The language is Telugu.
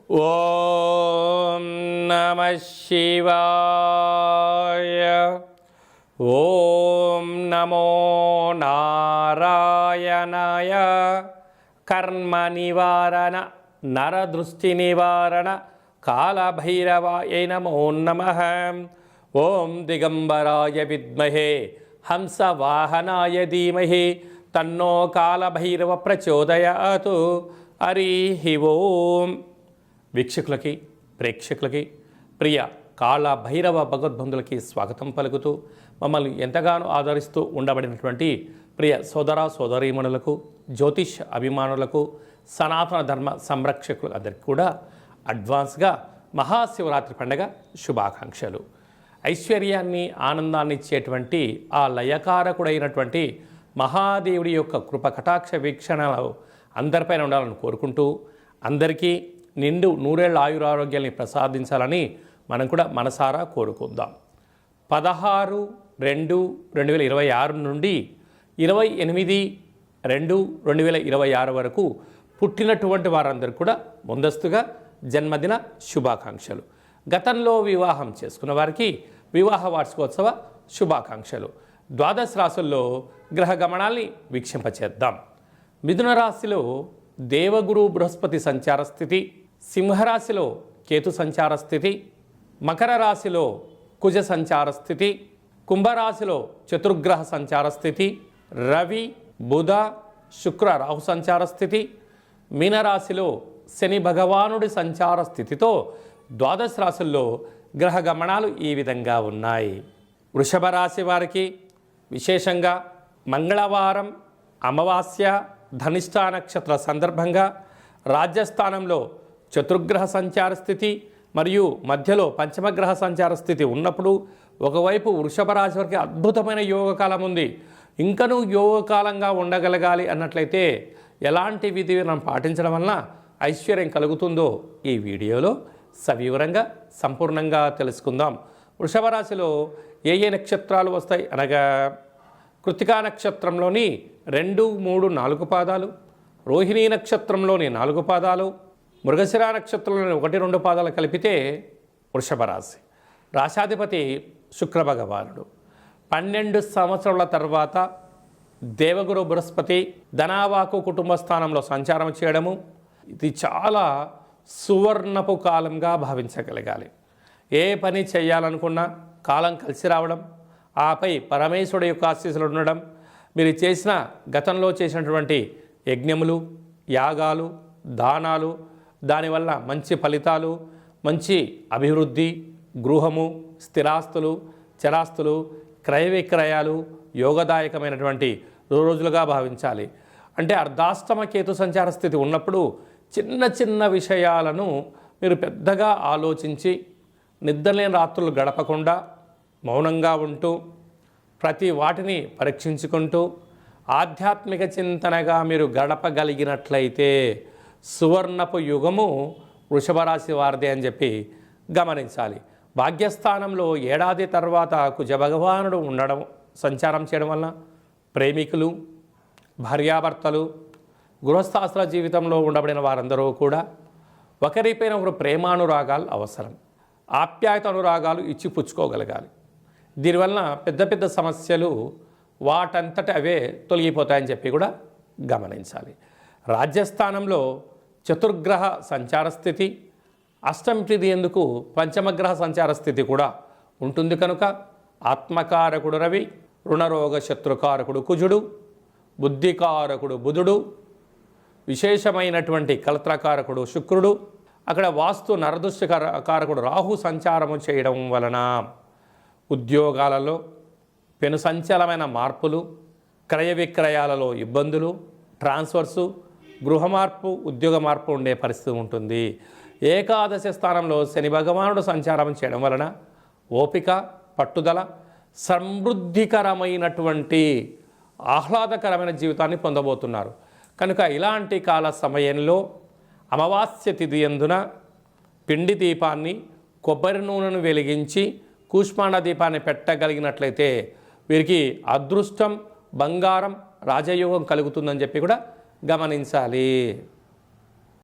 ఓం నమః శివాయ. ఓం నమో నారాయణాయ. కర్మ నివారణ నరదృష్టి నివారణ కాళభైరవాయ నమో నమః. ఓం దిగంబరాయ విద్మహే హంసవాహనాయ ధీమహి తన్నో కాళభైరవ ప్రచోదయాతు. హరి ఓం. వీక్షకులకి ప్రేక్షకులకి ప్రియ కాళభైరవ భగవద్బంధులకి స్వాగతం పలుకుతూ మమ్మల్ని ఎంతగానో ఆదరిస్తూ ఉండబడినటువంటి ప్రియ సోదర సోదరీమణులకు, జ్యోతిష్ అభిమానులకు, సనాతన ధర్మ సంరక్షకులు అందరికీ కూడా అడ్వాన్స్గా మహాశివరాత్రి పండుగ శుభాకాంక్షలు. ఐశ్వర్యాన్ని ఆనందాన్ని ఇచ్చేటువంటి ఆ లయకారకుడైనటువంటి మహాదేవుడి యొక్క కృప కటాక్ష వీక్షణలు అందరిపైన ఉండాలని కోరుకుంటూ అందరికీ నిండు నూరేళ్ల ఆయురారోగ్యాన్ని ప్రసాదించాలని మనం కూడా మనసారా కోరుకుందాం. 16/2/2026 నుండి 28/2/2026 వరకు పుట్టినటువంటి వారందరూ కూడా ముందస్తుగా జన్మదిన శుభాకాంక్షలు. గతంలో వివాహం చేసుకున్న వారికి వివాహ వార్షికోత్సవ శుభాకాంక్షలు. ద్వాదశ రాశుల్లో గ్రహ గమనాల్ని వీక్షింపచేద్దాం. మిథున రాశిలో దేవగురు బృహస్పతి సంచార స్థితి, సింహరాశిలో కేతు సంచార స్థితి, మకర రాశిలో కుజ సంచార స్థితి, కుంభరాశిలో చతుర్గ్రహ సంచార స్థితి, రవి బుధ శుక్ర రాహు సంచార స్థితి, మీనరాశిలో శని భగవానుడి సంచార స్థితితో ద్వాదశ రాశుల్లో గ్రహ గమనాలు ఈ విధంగా ఉన్నాయి. వృషభ రాశి వారికి విశేషంగా మంగళవారం అమావాస్య ధనిష్ఠా నక్షత్ర సందర్భంగా రాజ్యస్థానంలో చతుర్గ్రహ సంచార స్థితి మరియు మధ్యలో పంచమగ్రహ సంచార స్థితి ఉన్నప్పుడు ఒకవైపు వృషభ రాశి వారికి అద్భుతమైన యోగకాలం ఉంది. ఇంకనూ యోగకాలంగా ఉండగలగాలి అన్నట్లయితే ఎలాంటి విధి విధానం పాటించడం వలన ఐశ్వర్యం కలుగుతుందో ఈ వీడియోలో సవివరంగా సంపూర్ణంగా తెలుసుకుందాం. వృషభ రాశిలో ఏ ఏ నక్షత్రాలు వస్తాయి అనగా కృత్తికా నక్షత్రంలోని 2, 3, 4 పాదాలు, రోహిణీ నక్షత్రంలోని 4 పాదాలు, మృగశిర నక్షత్రంలోని 1, 2 పాదాలు కలిపితే వృషభ రాశి. రాశాధిపతి శుక్ర భగవానుడు. 12 సంవత్సరాల తర్వాత దేవగురు బృహస్పతి ధనావాకు కుటుంబ స్థానంలో సంచారం చేయడము ఇది చాలా సువర్ణపు కాలంగా భావించగలగాలి. ఏ పని చేయాలనుకున్నా కాలం కలిసి రావడం, ఆపై పరమేశ్వరుడు యొక్క ఆశీస్సులు ఉండడం, మీరు చేసిన గతంలో చేసినటువంటి యజ్ఞములు, యాగాలు, దానాలు, దానివల్ల మంచి ఫలితాలు, మంచి అభివృద్ధి, గృహము, స్థిరాస్తులు, చరాస్తులు, క్రయ విక్రయాలు యోగదాయకమైనటువంటి రోజులుగా భావించాలి. అంటే అర్ధాష్టమ కేతు సంచార స్థితి ఉన్నప్పుడు చిన్న చిన్న విషయాలను మీరు పెద్దగా ఆలోచించి నిద్రలేని రాత్రులు గడపకుండా మౌనంగా ఉంటూ ప్రతి వాటిని పరీక్షించుకుంటూ ఆధ్యాత్మిక చింతనగా మీరు గడపగలిగినట్లయితే సువర్ణపు యుగము వృషభ రాశి వారిదే అని చెప్పి గమనించాలి. భాగ్యస్థానంలో ఏడాది తర్వాత కుజ భగవానుడు ఉండడం సంచారం చేయడం వలన ప్రేమికులు, భార్యాభర్తలు, గృహస్థాశ్ర జీవితంలో ఉండబడిన వారందరూ కూడా ఒకరిపైన ఒకరు ప్రేమానురాగాలు అవసరం. ఆప్యాయత అనురాగాలు ఇచ్చి పుచ్చుకోగలగాలి. దీనివలన పెద్ద పెద్ద సమస్యలు వాటంతట అవే తొలగిపోతాయని చెప్పి కూడా గమనించాలి. రాజ్యస్థానంలో చతుర్గ్రహ సంచార స్థితి, అష్టమిది ఎందుకు పంచమగ్రహ సంచార స్థితి కూడా ఉంటుంది కనుక ఆత్మకారకుడు రవి, రుణరోగ శత్రుకారకుడు కుజుడు, బుద్ధికారకుడు బుధుడు, విశేషమైనటువంటి కలత్రకారకుడు శుక్రుడు, అక్కడ వాస్తు నరదృష్టి కారకుడు రాహు సంచారము చేయడం వలన ఉద్యోగాలలో పెను సంచలమైన మార్పులు, క్రయ విక్రయాలలో ఇబ్బందులు, ట్రాన్స్ఫర్సు, గృహ మార్పు, ఉద్యోగ మార్పు ఉండే పరిస్థితి ఉంటుంది. ఏకాదశి స్థానంలో శని భగవానుడు సంచారం చేయడం వలన ఓపిక, పట్టుదల, సమృద్ధికరమైనటువంటి ఆహ్లాదకరమైన జీవితాన్ని పొందబోతున్నారు. కనుక ఇలాంటి కాల సమయంలో అమావాస్య తిథి యందున పిండి దీపాన్ని, కొబ్బరి నూనెను వెలిగించి కూష్మాండ దీపాన్ని పెట్టగలిగినట్లయితే వీరికి అదృష్టం, బంగారం, రాజయోగం కలుగుతుందని చెప్పి కూడా గమనించాలి.